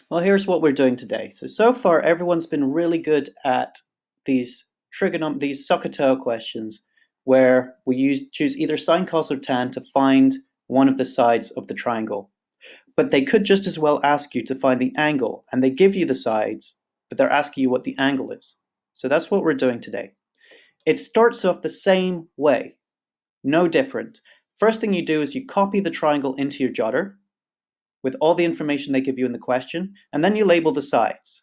Well, here's what we're doing today. So far, everyone's been really good at these SOHCAHTOA questions where we choose either sine, cos, or tan to find one of the sides of the triangle. But they could just as well ask you to find the angle, and they give you the sides, but they're asking you what the angle is. So that's what we're doing today. It starts off the same way, no different. First thing you do is you copy the triangle into your jotter with all the information they give you in the question, and then you label the sides.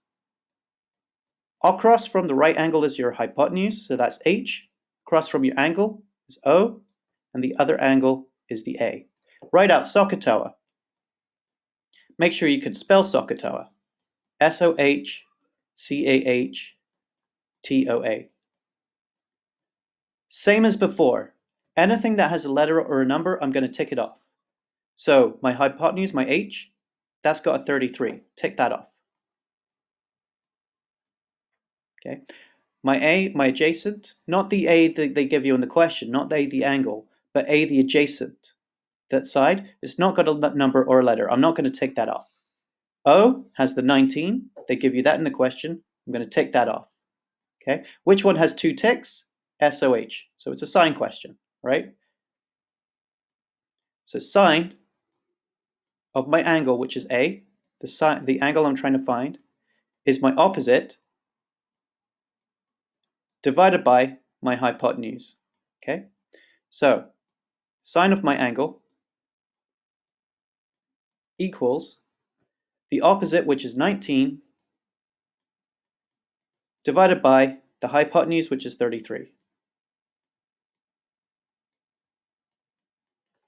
Across from the right angle is your hypotenuse, so that's H. Across from your angle is O, and the other angle is the A. Write out SOHCAHTOA. Make sure you can spell SOHCAHTOA. SOHCAHTOA. Same as before. Anything that has a letter or a number, I'm going to tick it off. So my hypotenuse, my H, that's got a 33. Tick that off. Okay. My A, my adjacent, not the A that they give you in the question, not the angle, but A, the adjacent. That side, it's not got a number or a letter. I'm not going to tick that off. O has the 19. They give you that in the question. I'm going to tick that off. Okay. Which one has 2 ticks? SOH. So it's a sine question, right? So sine of my angle, which is A, the angle I'm trying to find, is my opposite divided by my hypotenuse. Okay? So sine of my angle equals the opposite, which is 19, divided by the hypotenuse, which is 33.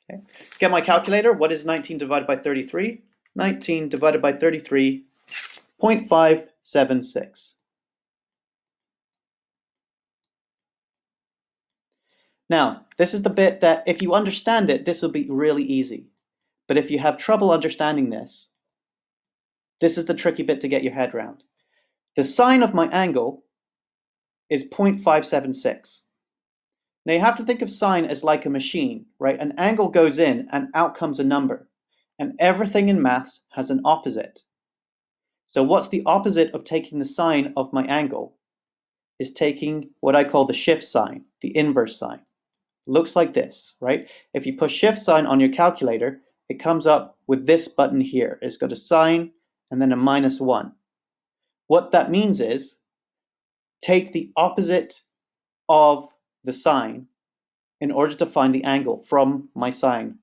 Okay. Get my calculator. What is 19 divided by 33? 19 divided by 33, 0.576. Now, this is the bit that if you understand it, this will be really easy. But if you have trouble understanding this, this is the tricky bit to get your head around. The sine of my angle is 0.576. Now you have to think of sine as like a machine, right? An angle goes in and out comes a number. And everything in maths has an opposite. So what's the opposite of taking the sine of my angle? Is taking what I call the shift sign, the inverse sign. Looks like this, right? If you push shift sign on your calculator, it comes up with this button here. It's got a sign and then a -1. What that means is take the opposite of the sine in order to find the angle from my sine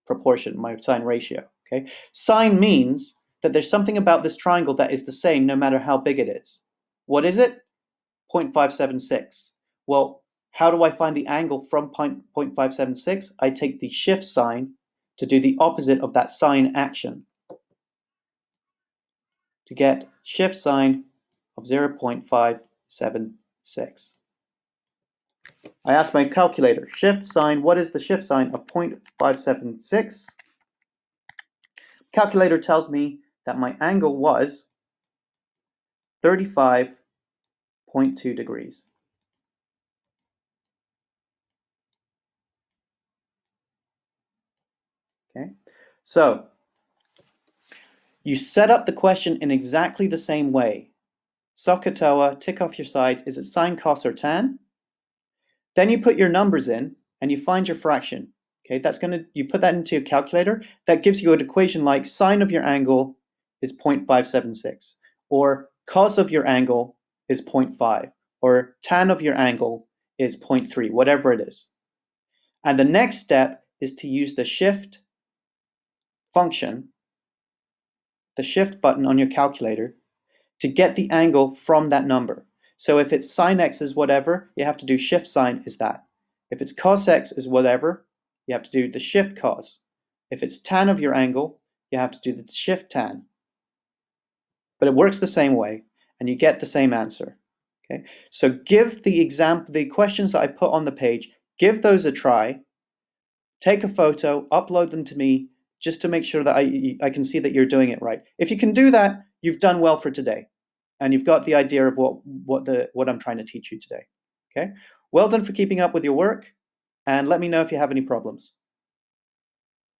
proportion, my sine ratio. Okay, sine means that there's something about this triangle that is the same no matter how big it is. What is it? 0.576. Well, how do I find the angle from 0.576? I take the shift sign to do the opposite of that sine action to get shift sign of 0.576. I asked my calculator, shift sign, what is the shift sign of 0.576? Calculator tells me that my angle was 35.2 degrees. Okay, so you set up the question in exactly the same way. SOHCAHTOA, tick off your sides. Is it sine, cos, or tan? Then you put your numbers in and you find your fraction. Okay, you put that into your calculator. That gives you an equation like sine of your angle is 0.576, or cos of your angle is 0.5, or tan of your angle is 0.3, whatever it is. And the next step is to use the shift function, the shift button on your calculator, to get the angle from that number. So if it's sine x is whatever, you have to do shift sine is that. If it's cos x is whatever, you have to do the shift cos. If it's tan of your angle, you have to do the shift tan. But it works the same way, and you get the same answer. Okay, so give the questions that I put on the page, give those a try. Take a photo, upload them to me, just to make sure that I can see that you're doing it right. If you can do that, you've done well for today, and you've got the idea of what I'm trying to teach you today. Okay, well done for keeping up with your work, and let me know if you have any problems.